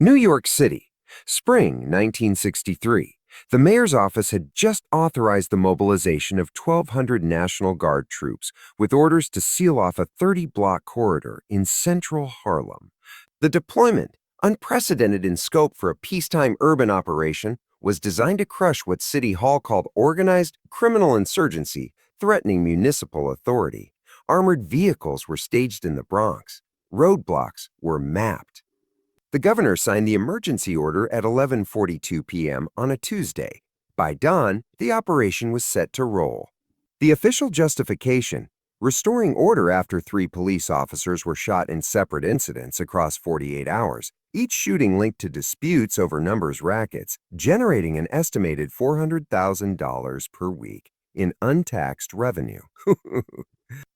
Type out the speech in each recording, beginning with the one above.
New York City, spring 1963. The mayor's office had just authorized the mobilization of 1,200 National Guard troops with orders to seal off a 30-block corridor in central Harlem. The deployment, unprecedented in scope for a peacetime urban operation, was designed to crush what City Hall called organized criminal insurgency threatening municipal authority. Armored vehicles were staged in the Bronx. Roadblocks were mapped. The governor signed the emergency order at 11:42 p.m. on a Tuesday. By dawn, the operation was set to roll. The official justification: restoring order after 3 police officers were shot in separate incidents across 48 hours, each shooting linked to disputes over numbers rackets, generating an estimated $400,000 per week in untaxed revenue.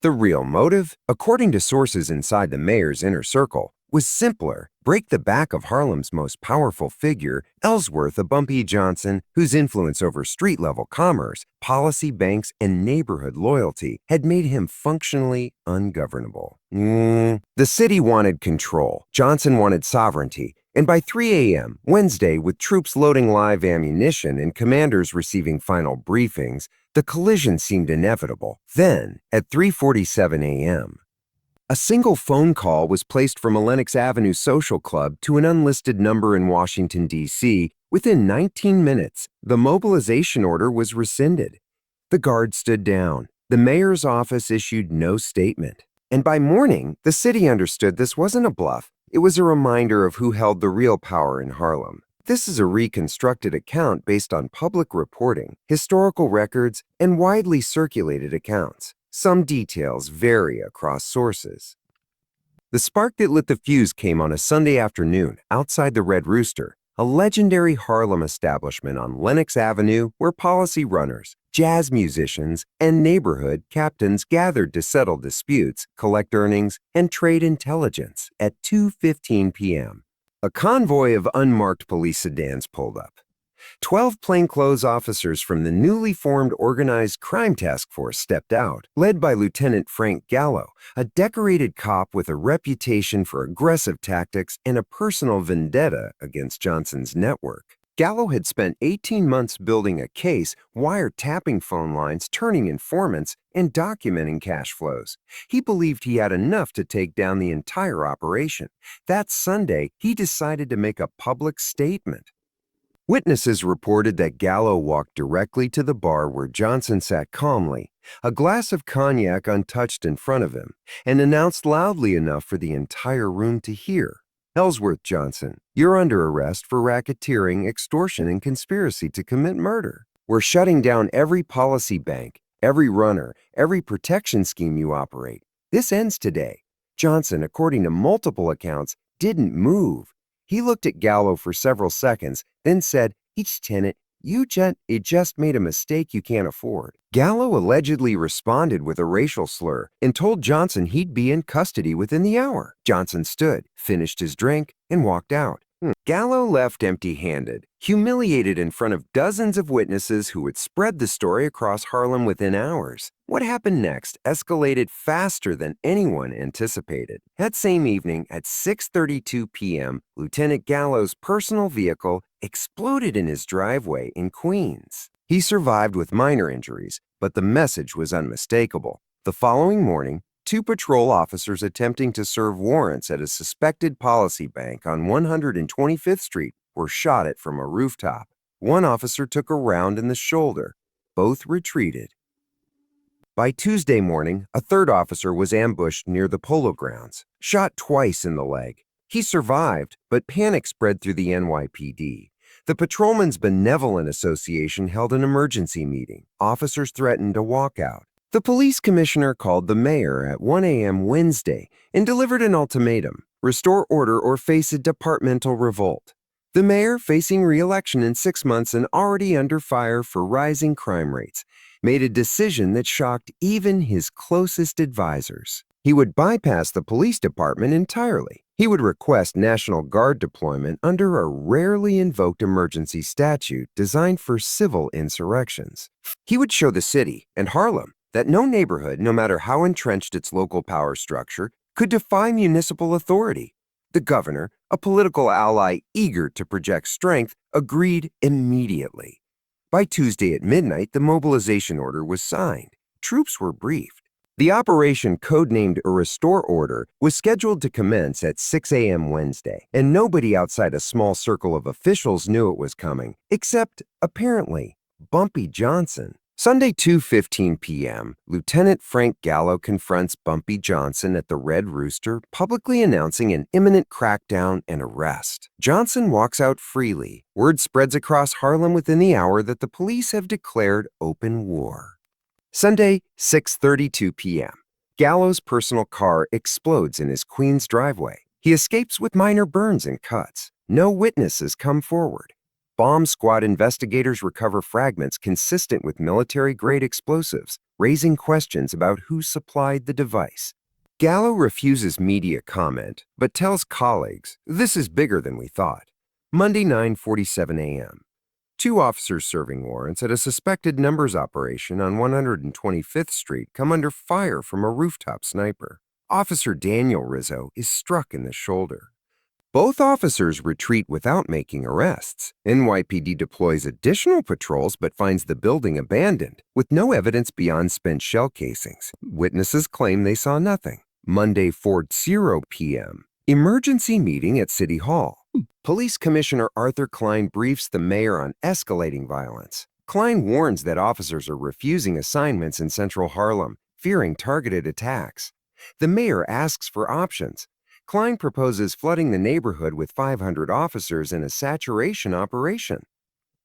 The real motive, according to sources inside the mayor's inner circle, was simpler: break the back of Harlem's most powerful figure, Ellsworth Bumpy Johnson, whose influence over street-level commerce, policy banks, and neighborhood loyalty had made him functionally ungovernable. The city wanted control, Johnson wanted sovereignty, and by 3 a.m. Wednesday, with troops loading live ammunition and commanders receiving final briefings, the collision seemed inevitable. Then, at 3:47 a.m., a single phone call was placed from a Lenox Avenue social club to an unlisted number in Washington, D.C. Within 19 minutes, the mobilization order was rescinded. The guard stood down. The mayor's office issued no statement. And by morning, the city understood this wasn't a bluff. It was a reminder of who held the real power in Harlem. This is a reconstructed account based on public reporting, historical records, and widely circulated accounts. Some details vary across sources. The spark that lit the fuse came on a Sunday afternoon outside the Red Rooster, a legendary Harlem establishment on Lenox Avenue where policy runners, jazz musicians, and neighborhood captains gathered to settle disputes, collect earnings, and trade intelligence. At 2:15 p.m., a convoy of unmarked police sedans pulled up. 12 plainclothes officers from the newly formed Organized Crime Task Force stepped out, led by Lieutenant Frank Gallo, a decorated cop with a reputation for aggressive tactics and a personal vendetta against Johnson's network. Gallo had spent 18 months building a case, wiretapping phone lines, turning informants, and documenting cash flows. He believed he had enough to take down the entire operation. That Sunday, he decided to make a public statement. Witnesses reported that Gallo walked directly to the bar where Johnson sat calmly, a glass of cognac untouched in front of him, and announced loudly enough for the entire room to hear, "Ellsworth Johnson, you're under arrest for racketeering, extortion, and conspiracy to commit murder. We're shutting down every policy bank, every runner, every protection scheme you operate. This ends today." Johnson, according to multiple accounts, didn't move. He looked at Gallo for several seconds, then said, "Each tenant, it just made a mistake you can't afford." Gallo allegedly responded with a racial slur and told Johnson he'd be in custody within the hour. Johnson stood, finished his drink, and walked out. Gallo left empty-handed, humiliated in front of dozens of witnesses who would spread the story across Harlem within hours. What happened next escalated faster than anyone anticipated. That same evening at 6:32 p.m., Lieutenant Gallo's personal vehicle exploded in his driveway in Queens. He survived with minor injuries, but the message was unmistakable. The following morning, 2 patrol officers attempting to serve warrants at a suspected policy bank on 125th Street were shot at from a rooftop. One officer took a round in the shoulder. Both retreated. By Tuesday morning, a 3rd officer was ambushed near the Polo Grounds, shot twice in the leg. He survived, but panic spread through the NYPD. The Patrolmen's Benevolent Association held an emergency meeting. Officers threatened a walkout. The police commissioner called the mayor at 1 a.m. Wednesday and delivered an ultimatum: restore order or face a departmental revolt. The mayor, facing re-election in 6 months and already under fire for rising crime rates, made a decision that shocked even his closest advisors. He would bypass the police department entirely. He would request National Guard deployment under a rarely invoked emergency statute designed for civil insurrections. He would show the city, and Harlem, that no neighborhood, no matter how entrenched its local power structure, could defy municipal authority. The governor, a political ally eager to project strength, agreed immediately. By Tuesday at midnight, the mobilization order was signed. Troops were briefed. The operation, codenamed a Restore Order, was scheduled to commence at 6 a.m. Wednesday, and nobody outside a small circle of officials knew it was coming, except, apparently, Bumpy Johnson. Sunday, 2:15 p.m., Lieutenant Frank Gallo confronts Bumpy Johnson at the Red Rooster, publicly announcing an imminent crackdown and arrest. Johnson walks out freely. Word spreads across Harlem within the hour that the police have declared open war. Sunday, 6:32 p.m., Gallo's personal car explodes in his Queens driveway. He escapes with minor burns and cuts. No witnesses come forward. Bomb squad investigators recover fragments consistent with military-grade explosives, raising questions about who supplied the device. Gallo refuses media comment, but tells colleagues, "This is bigger than we thought." Monday, 9:47 a.m. Two officers serving warrants at a suspected numbers operation on 125th Street come under fire from a rooftop sniper. Officer Daniel Rizzo is struck in the shoulder. Both officers retreat without making arrests. NYPD deploys additional patrols but finds the building abandoned, with no evidence beyond spent shell casings. Witnesses claim they saw nothing. Monday, 4:00 p.m. Emergency meeting at City Hall. Police Commissioner Arthur Klein briefs the mayor on escalating violence. Klein warns that officers are refusing assignments in central Harlem, fearing targeted attacks. The mayor asks for options. Klein proposes flooding the neighborhood with 500 officers in a saturation operation.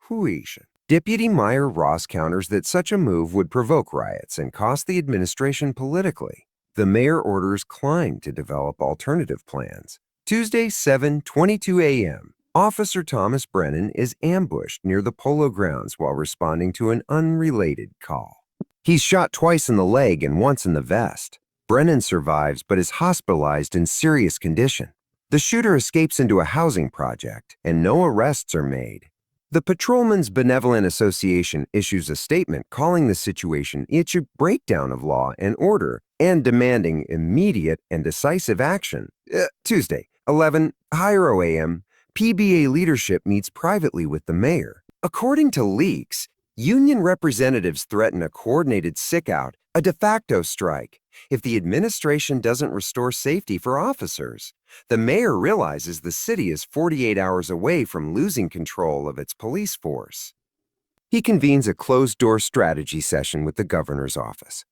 Huish. Deputy Mayor Ross counters that such a move would provoke riots and cost the administration politically. The mayor orders Klein to develop alternative plans. Tuesday, 7:22 a.m. Officer Thomas Brennan is ambushed near the Polo Grounds while responding to an unrelated call. He's shot twice in the leg and once in the vest. Brennan survives but is hospitalized in serious condition. The shooter escapes into a housing project, and no arrests are made. The Patrolmen's Benevolent Association issues a statement calling the situation a breakdown of law and order and demanding immediate and decisive action. Tuesday, 11:00 a.m., PBA leadership meets privately with the mayor. According to leaks, union representatives threaten a coordinated sick-out, a de facto strike, if the administration doesn't restore safety for officers. The mayor realizes the city is 48 hours away from losing control of its police force. He convenes a closed-door strategy session with the governor's office.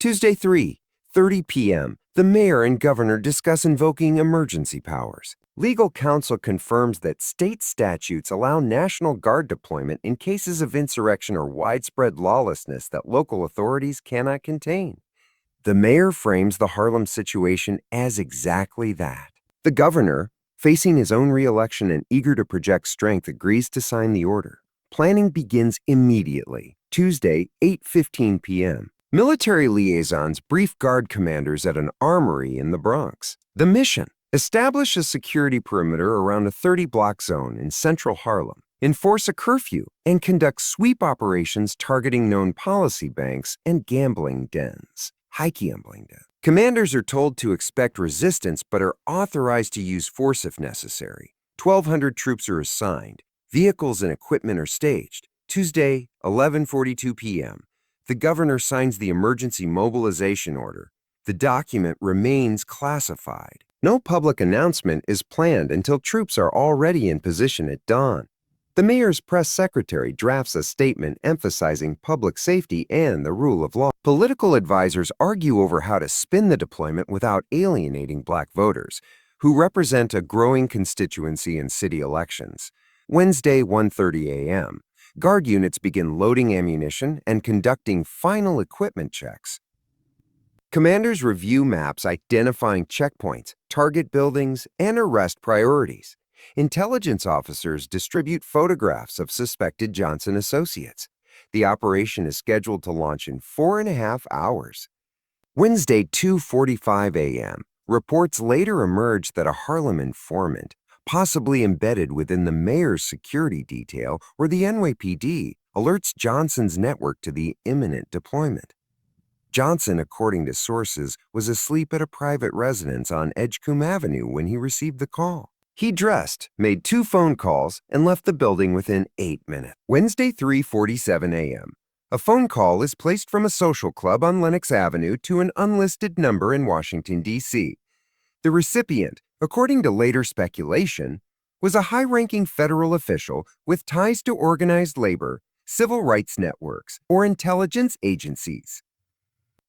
Tuesday, 3:30 p.m., the mayor and governor discuss invoking emergency powers. Legal counsel confirms that state statutes allow National Guard deployment in cases of insurrection or widespread lawlessness that local authorities cannot contain. The mayor frames the Harlem situation as exactly that. The governor, facing his own re-election and eager to project strength, agrees to sign the order. Planning begins immediately. Tuesday, 8:15 p.m. Military liaisons brief guard commanders at an armory in the Bronx. The mission: establish a security perimeter around a 30-block zone in central Harlem, enforce a curfew, and conduct sweep operations targeting known policy banks and gambling dens. Gambling den. Commanders are told to expect resistance but are authorized to use force if necessary. 1,200 troops are assigned. Vehicles and equipment are staged. Tuesday, 11:42 p.m. The governor signs the emergency mobilization order. The document remains classified. No public announcement is planned until troops are already in position at dawn. The mayor's press secretary drafts a statement emphasizing public safety and the rule of law. Political advisors argue over how to spin the deployment without alienating black voters, who represent a growing constituency in city elections. Wednesday, 1:30 a.m. Guard units begin loading ammunition and conducting final equipment checks. Commanders review maps identifying checkpoints, target buildings, and arrest priorities. Intelligence officers distribute photographs of suspected Johnson associates. The operation is scheduled to launch in 4.5 hours. Wednesday, 2:45 a.m. Reports later emerged that a Harlem informant, possibly embedded within the mayor's security detail or the NYPD, alerts Johnson's network to the imminent deployment. Johnson, according to sources, was asleep at a private residence on Edgecombe Avenue when he received the call. He dressed, made 2 phone calls, and left the building within 8 minutes. Wednesday, 3:47 a.m. A phone call is placed from a social club on Lenox Avenue to an unlisted number in Washington, D.C. The recipient, according to later speculation, was a high-ranking federal official with ties to organized labor, civil rights networks, or intelligence agencies.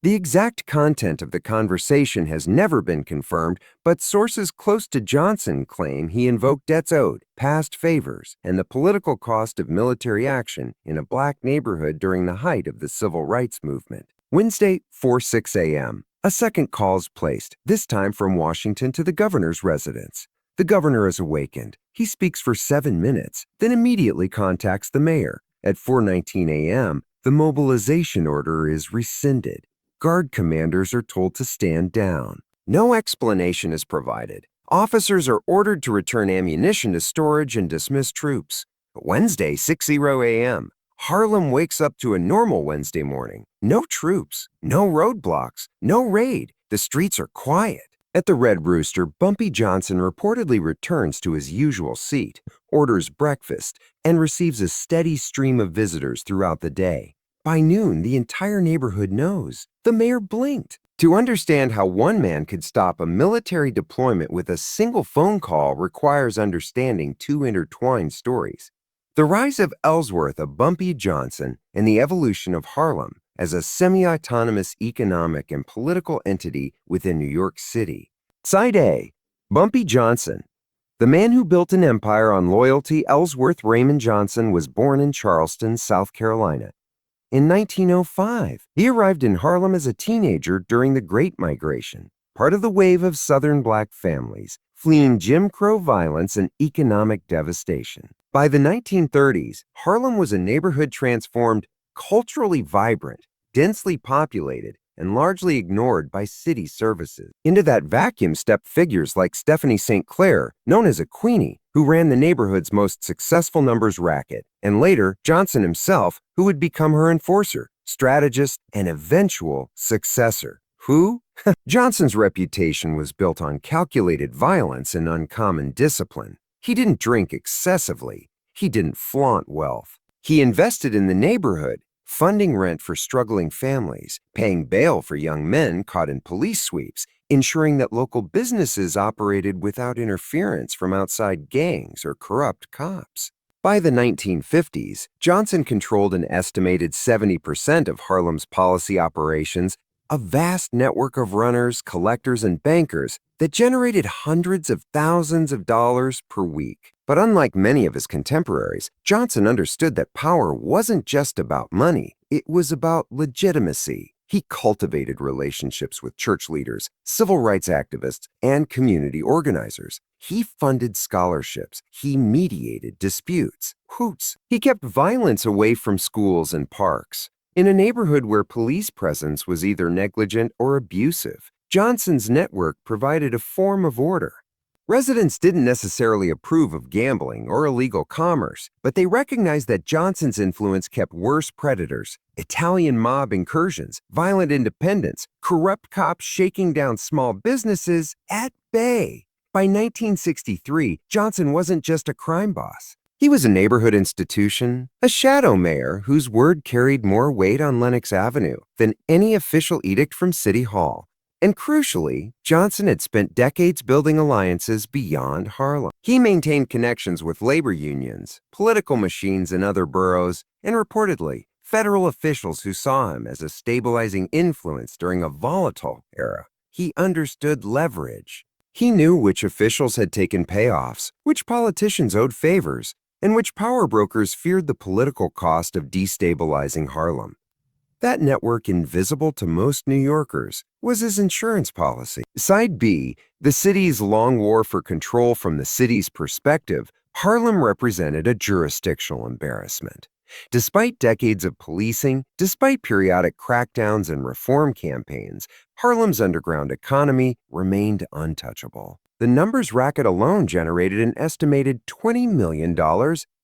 The exact content of the conversation has never been confirmed, but sources close to Johnson claim he invoked debts owed, past favors, and the political cost of military action in a black neighborhood during the height of the civil rights movement. Wednesday, 4:06 a.m. A second call is placed, this time from Washington to the governor's residence. The governor is awakened. He speaks for 7 minutes, then immediately contacts the mayor. At 4:19 a.m., the mobilization order is rescinded. Guard commanders are told to stand down. No explanation is provided. Officers are ordered to return ammunition to storage and dismiss troops. Wednesday, 6:00 a.m. Harlem wakes up to a normal Wednesday morning. No troops, no roadblocks, no raid. The streets are quiet. At the Red Rooster, Bumpy Johnson reportedly returns to his usual seat, orders breakfast, and receives a steady stream of visitors throughout the day. By noon, the entire neighborhood knows. The mayor blinked. To understand how one man could stop a military deployment with a single phone call requires understanding 2 intertwined stories. The rise of Ellsworth of Bumpy Johnson and the evolution of Harlem as a semi-autonomous economic and political entity within New York City. Side A, Bumpy Johnson. The man who built an empire on loyalty, Ellsworth Raymond Johnson, was born in Charleston, South Carolina. In 1905, he arrived in Harlem as a teenager during the Great Migration, part of the wave of Southern black families fleeing Jim Crow violence and economic devastation. By the 1930s, Harlem was a neighborhood transformed, culturally vibrant, densely populated, and largely ignored by city services. Into that vacuum stepped figures like Stephanie St. Clair, known as a Queenie, who ran the neighborhood's most successful numbers racket, and later Johnson himself, who would become her enforcer, strategist, and eventual successor. Who? Johnson's reputation was built on calculated violence and uncommon discipline. He didn't drink excessively. He didn't flaunt wealth. He invested in the neighborhood, funding rent for struggling families, paying bail for young men caught in police sweeps, ensuring that local businesses operated without interference from outside gangs or corrupt cops. By the 1950s, Johnson controlled an estimated 70% of Harlem's policy operations, a vast network of runners, collectors, and bankers that generated hundreds of thousands of dollars per week. But unlike many of his contemporaries, Johnson understood that power wasn't just about money, it was about legitimacy. He cultivated relationships with church leaders, civil rights activists, and community organizers. He funded scholarships. He mediated disputes. Hoots. He kept violence away from schools and parks. In a neighborhood where police presence was either negligent or abusive, Johnson's network provided a form of order. Residents didn't necessarily approve of gambling or illegal commerce, but they recognized that Johnson's influence kept worse predators, Italian mob incursions, violent independents, corrupt cops shaking down small businesses at bay. By 1963, Johnson wasn't just a crime boss. He was a neighborhood institution, a shadow mayor whose word carried more weight on Lenox Avenue than any official edict from City Hall. And crucially, Johnson had spent decades building alliances beyond Harlem. He maintained connections with labor unions, political machines in other boroughs, and reportedly, federal officials who saw him as a stabilizing influence during a volatile era. He understood leverage. He knew which officials had taken payoffs, which politicians owed favors, and which power brokers feared the political cost of destabilizing Harlem. That network, invisible to most New Yorkers, was his insurance policy. Side B, the city's long war for control from the city's perspective, Harlem represented a jurisdictional embarrassment. Despite decades of policing, despite periodic crackdowns and reform campaigns, Harlem's underground economy remained untouchable. The numbers racket alone generated an estimated $20 million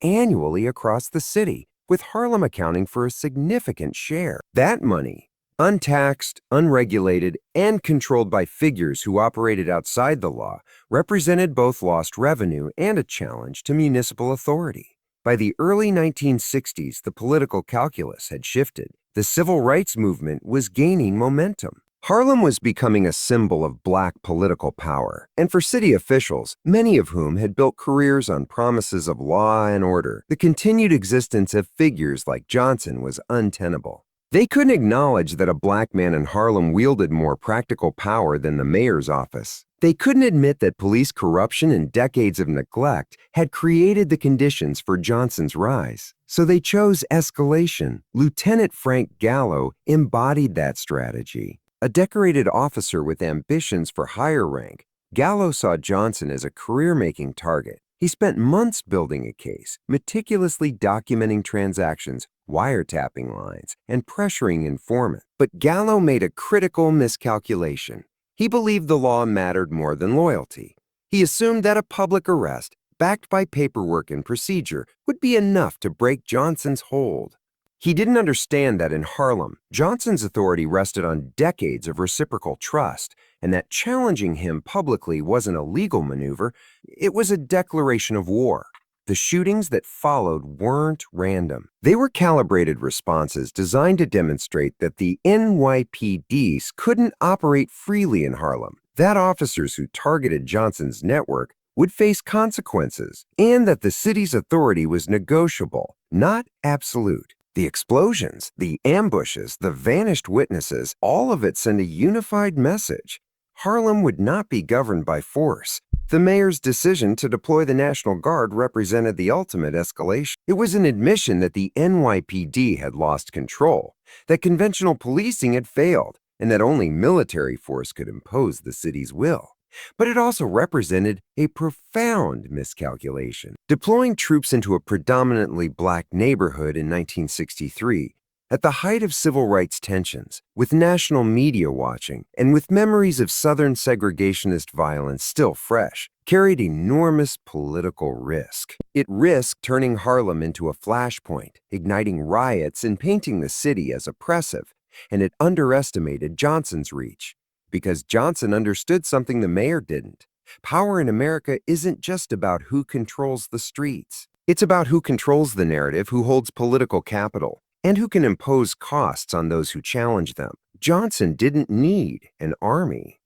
annually across the city, with Harlem accounting for a significant share. That money, Untaxed, unregulated, and controlled by figures who operated outside the law, represented both lost revenue and a challenge to municipal authority. By the early 1960s, the political calculus had shifted. The civil rights movement was gaining momentum. Harlem was becoming a symbol of black political power, and for city officials, many of whom had built careers on promises of law and order, the continued existence of figures like Johnson was untenable. They couldn't acknowledge that a black man in Harlem wielded more practical power than the mayor's office. They couldn't admit that police corruption and decades of neglect had created the conditions for Johnson's rise. So they chose escalation. Lieutenant Frank Gallo embodied that strategy. A decorated officer with ambitions for higher rank, Gallo saw Johnson as a career-making target. He spent months building a case, meticulously documenting transactions, wiretapping lines, and pressuring informants. But Gallo made a critical miscalculation. He believed the law mattered more than loyalty. He assumed that a public arrest, backed by paperwork and procedure, would be enough to break Johnson's hold. He didn't understand that in Harlem, Johnson's authority rested on decades of reciprocal trust, and that challenging him publicly wasn't a legal maneuver, it was a declaration of war. The shootings that followed weren't random. They were calibrated responses designed to demonstrate that the NYPDs couldn't operate freely in Harlem, that officers who targeted Johnson's network would face consequences, and that the city's authority was negotiable, not absolute. The explosions, the ambushes, the vanished witnesses, all of it sent a unified message. Harlem would not be governed by force. The mayor's decision to deploy the National Guard represented the ultimate escalation. It was an admission that the NYPD had lost control, that conventional policing had failed, and that only military force could impose the city's will. But it also represented a profound miscalculation. Deploying troops into a predominantly black neighborhood in 1963, at the height of civil rights tensions, with national media watching, and with memories of Southern segregationist violence still fresh, carried enormous political risk. It risked turning Harlem into a flashpoint, igniting riots and painting the city as oppressive, and it underestimated Johnson's reach. Because Johnson understood something the mayor didn't. Power in America isn't just about who controls the streets. It's about who controls the narrative, who holds political capital, and who can impose costs on those who challenge them. Johnson didn't need an army.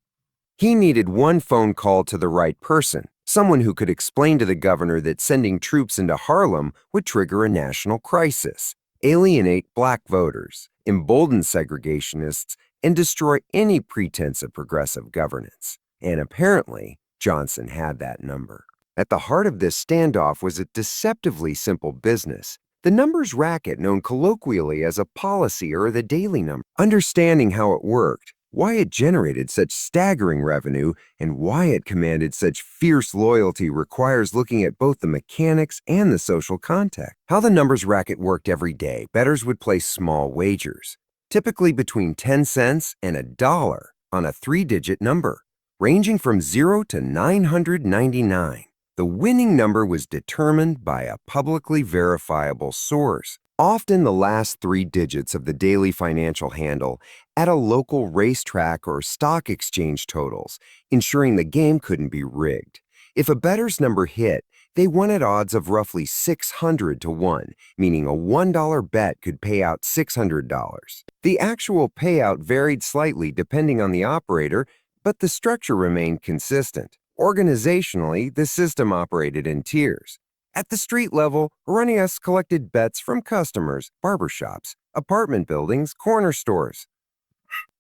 He needed one phone call to the right person, someone who could explain to the governor that sending troops into Harlem would trigger a national crisis, alienate black voters, embolden segregationists, and destroy any pretense of progressive governance. And apparently, Johnson had that number. At the heart of this standoff was a deceptively simple business, the numbers racket known colloquially as a policy or the daily number. Understanding how it worked, why it generated such staggering revenue, and why it commanded such fierce loyalty requires looking at both the mechanics and the social context. How the numbers racket worked every day, bettors would place small wagers, typically between 10 cents and $1 on a 3-digit number, ranging from 0 to 999. The winning number was determined by a publicly verifiable source, often the last 3 digits of the daily financial handle at a local racetrack or stock exchange totals, ensuring the game couldn't be rigged. If a bettor's number hit, they won at odds of roughly 600 to 1, meaning a $1 bet could pay out $600. The actual payout varied slightly depending on the operator, but the structure remained consistent. Organizationally, the system operated in tiers. At the street level, Runners collected bets from customers, barbershops, apartment buildings, corner stores.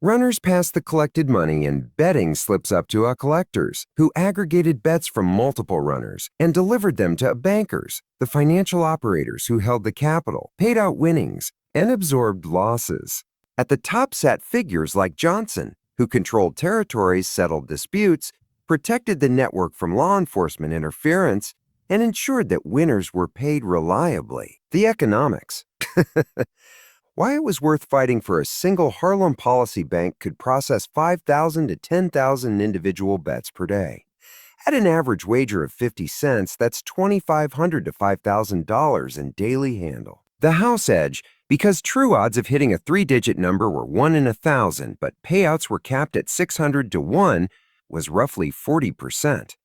Runners passed the collected money and betting slips up to collectors, who aggregated bets from multiple runners and delivered them to bankers, the financial operators who held the capital, paid out winnings, and absorbed losses. At the top sat figures like Johnson, who controlled territories, settled disputes, protected the network from law enforcement interference, and ensured that winners were paid reliably. The economics. Why it was worth fighting for a single Harlem policy bank could process 5,000 to 10,000 individual bets per day. At an average wager of 50 cents, that's $2,500 to $5,000 in daily handle. The house edge, Because true odds of hitting a three-digit number were 1 in 1,000, but payouts were capped at 600 to 1, was roughly 40%.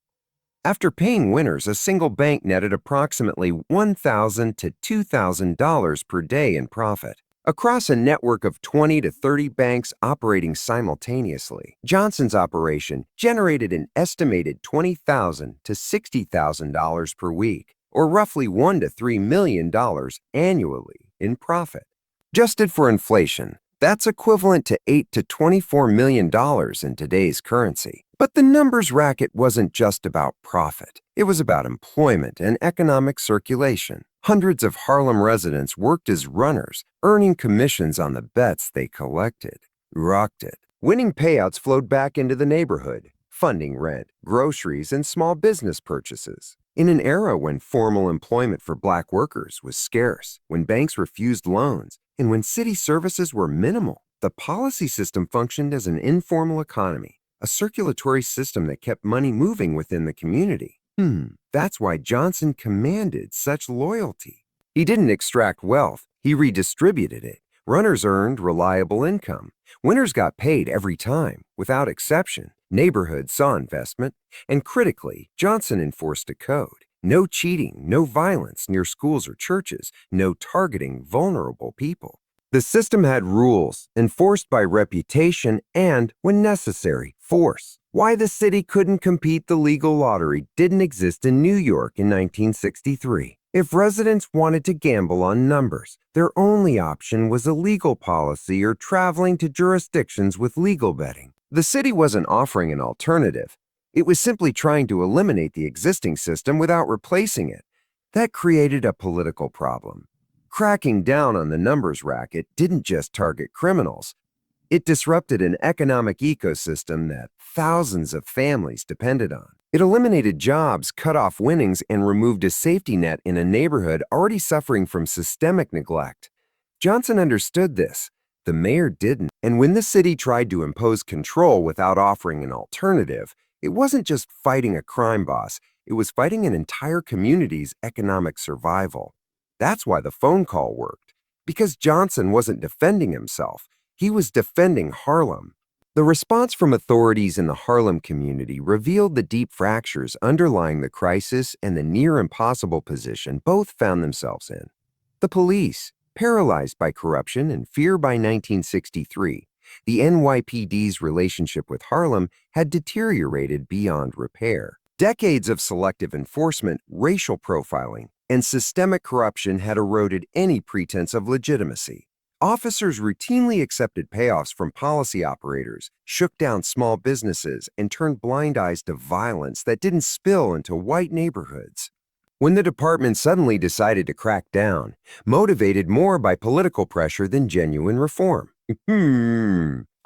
After paying winners, a single bank netted approximately $1,000 to $2,000 per day in profit. Across a network of 20 to 30 banks operating simultaneously, Johnson's operation generated an estimated $20,000 to $60,000 per week, or roughly $1 to $3 million annually in profit. Adjusted for inflation, that's equivalent to $8 to $24 million in today's currency. But the numbers racket wasn't just about profit. It was about employment and economic circulation. Hundreds of Harlem residents worked as runners, earning commissions on the bets they collected. Rocked it. Winning payouts flowed back into the neighborhood, funding rent, groceries, and small business purchases. In an era when formal employment for Black workers was scarce, when banks refused loans, and when city services were minimal, the policy system functioned as an informal economy, a circulatory system that kept money moving within the community. That's why Johnson commanded such loyalty. He didn't extract wealth, he redistributed it. Runners earned reliable income. Winners got paid every time, without exception. Neighborhoods saw investment. And critically, Johnson enforced a code. No cheating, no violence near schools or churches, no targeting vulnerable people. The system had rules, enforced by reputation and, when necessary, force. Why the city couldn't compete the legal lottery didn't exist in New York in 1963. If residents wanted to gamble on numbers, their only option was a legal policy or traveling to jurisdictions with legal betting. The city wasn't offering an alternative. It was simply trying to eliminate the existing system without replacing it. That created a political problem. Cracking down on the numbers racket didn't just target criminals. It disrupted an economic ecosystem that thousands of families depended on. It eliminated jobs, cut off winnings, and removed a safety net in a neighborhood already suffering from systemic neglect. Johnson understood this. The mayor didn't. And when the city tried to impose control without offering an alternative, it wasn't just fighting a crime boss, it was fighting an entire community's economic survival. That's why the phone call worked. Because Johnson wasn't defending himself, he was defending Harlem. The response from authorities in the Harlem community revealed the deep fractures underlying the crisis and the near-impossible position both found themselves in. The police, paralyzed by corruption and fear by 1963, the NYPD's relationship with Harlem had deteriorated beyond repair. Decades of selective enforcement, racial profiling, and systemic corruption had eroded any pretense of legitimacy. Officers routinely accepted payoffs from policy operators, shook down small businesses, and turned blind eyes to violence that didn't spill into white neighborhoods. When the department suddenly decided to crack down, motivated more by political pressure than genuine reform,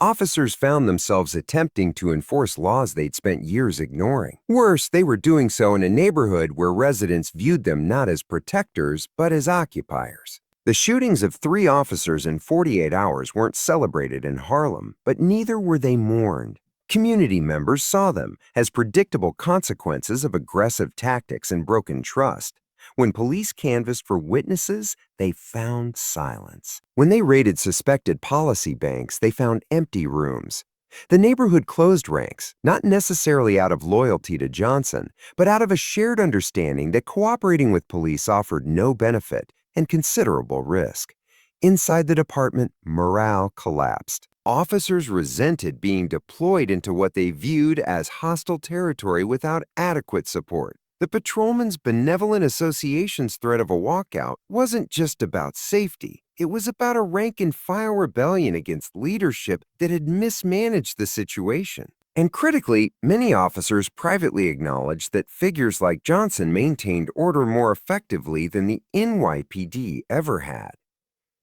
officers found themselves attempting to enforce laws they'd spent years ignoring. Worse, they were doing so in a neighborhood where residents viewed them not as protectors, but as occupiers. The shootings of 3 officers in 48 hours weren't celebrated in Harlem, but neither were they mourned. Community members saw them as predictable consequences of aggressive tactics and broken trust. When police canvassed for witnesses, they found silence. When they raided suspected policy banks, they found empty rooms. The neighborhood closed ranks, not necessarily out of loyalty to Johnson, but out of a shared understanding that cooperating with police offered no benefit and considerable risk. Inside the department, morale collapsed. Officers resented being deployed into what they viewed as hostile territory without adequate support. The Patrolmen's Benevolent Association's threat of a walkout wasn't just about safety. It was about a rank-and-file rebellion against leadership that had mismanaged the situation. And critically, many officers privately acknowledged that figures like Johnson maintained order more effectively than the NYPD ever had.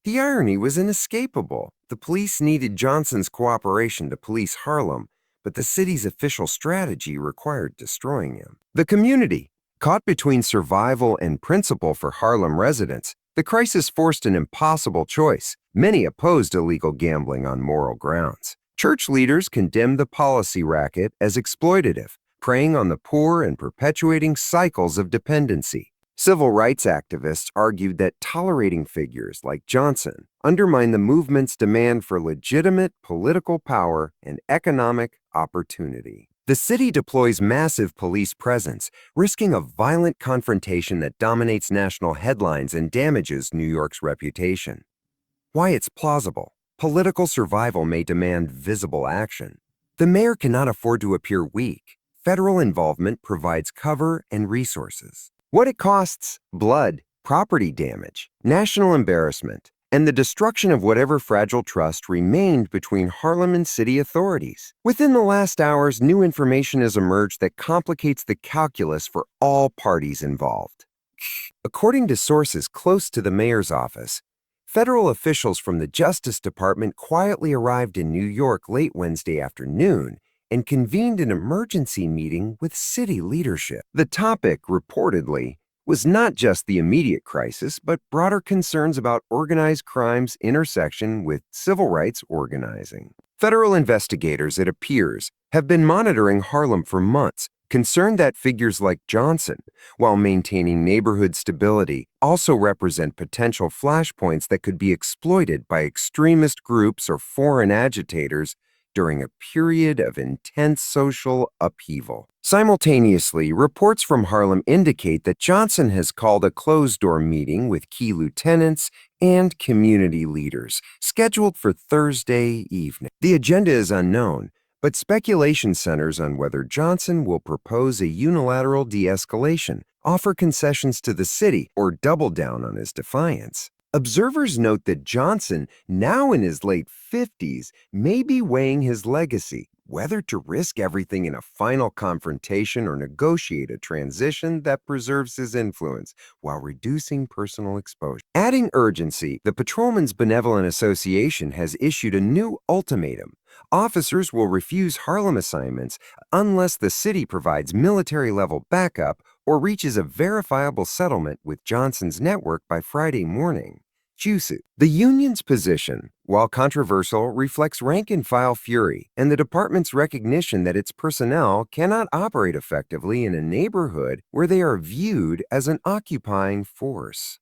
The irony was inescapable. The police needed Johnson's cooperation to police Harlem, but the city's official strategy required destroying him. The community, caught between survival and principle for Harlem residents, the crisis forced an impossible choice. Many opposed illegal gambling on moral grounds. Church leaders condemned the policy racket as exploitative, preying on the poor and perpetuating cycles of dependency. Civil rights activists argued that tolerating figures like Johnson undermine the movement's demand for legitimate political power and economic opportunity. The city deploys massive police presence, risking a violent confrontation that dominates national headlines and damages New York's reputation. Why it's plausible. Political survival may demand visible action. The mayor cannot afford to appear weak. Federal involvement provides cover and resources. What it costs: blood, property damage, national embarrassment, and the destruction of whatever fragile trust remained between Harlem and city authorities. Within the last hours, new information has emerged that complicates the calculus for all parties involved. According to sources close to the mayor's office, federal officials from the Justice Department quietly arrived in New York late Wednesday afternoon and convened an emergency meeting with city leadership. The topic, reportedly, was not just the immediate crisis, but broader concerns about organized crime's intersection with civil rights organizing. Federal investigators, it appears, have been monitoring Harlem for months, concerned that figures like Johnson, while maintaining neighborhood stability, also represent potential flashpoints that could be exploited by extremist groups or foreign agitators during a period of intense social upheaval. Simultaneously, reports from Harlem indicate that Johnson has called a closed-door meeting with key lieutenants and community leaders, scheduled for Thursday evening. The agenda is unknown, but speculation centers on whether Johnson will propose a unilateral de-escalation, offer concessions to the city, or double down on his defiance. Observers note that Johnson, now in his late 50s, may be weighing his legacy, whether to risk everything in a final confrontation or negotiate a transition that preserves his influence while reducing personal exposure. Adding urgency, the Patrolmen's Benevolent Association has issued a new ultimatum. Officers will refuse Harlem assignments unless the city provides military-level backup or reaches a verifiable settlement with Johnson's network by Friday morning. The union's position, while controversial, reflects rank-and-file fury and the department's recognition that its personnel cannot operate effectively in a neighborhood where they are viewed as an occupying force.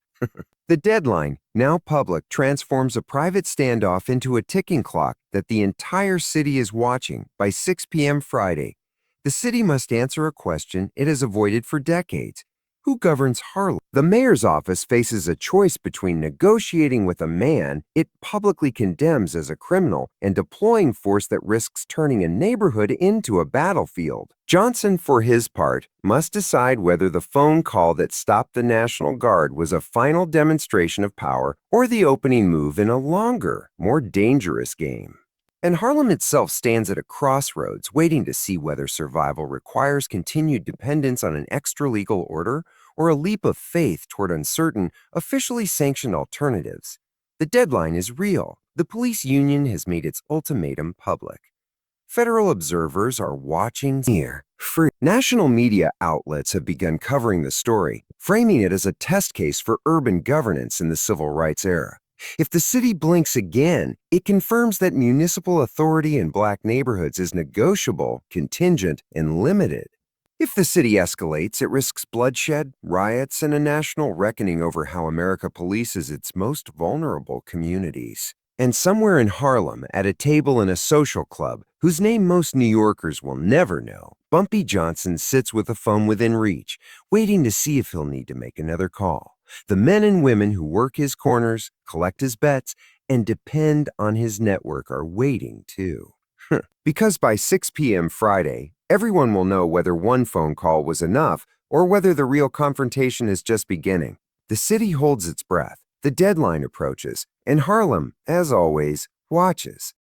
The deadline, now public, transforms a private standoff into a ticking clock that the entire city is watching. By 6 p.m. Friday, the city must answer a question it has avoided for decades. Who governs Harlem? The mayor's office faces a choice between negotiating with a man it publicly condemns as a criminal and deploying force that risks turning a neighborhood into a battlefield. Johnson, for his part, must decide whether the phone call that stopped the National Guard was a final demonstration of power or the opening move in a longer, more dangerous game. And Harlem itself stands at a crossroads, waiting to see whether survival requires continued dependence on an extra-legal order or a leap of faith toward uncertain, officially sanctioned alternatives. The deadline is real. The police union has made its ultimatum public. Federal observers are watching near. National media outlets have begun covering the story, framing it as a test case for urban governance in the civil rights era. If the city blinks again, it confirms that municipal authority in black neighborhoods is negotiable, contingent, and limited. If the city escalates, it risks bloodshed, riots, and a national reckoning over how America polices its most vulnerable communities. And somewhere in Harlem, at a table in a social club, whose name most New Yorkers will never know, Bumpy Johnson sits with a phone within reach, waiting to see if he'll need to make another call. The men and women who work his corners, collect his bets, and depend on his network are waiting too. Because by 6 p.m. Friday, everyone will know whether one phone call was enough or whether the real confrontation is just beginning. The city holds its breath, the deadline approaches, and Harlem, as always, watches.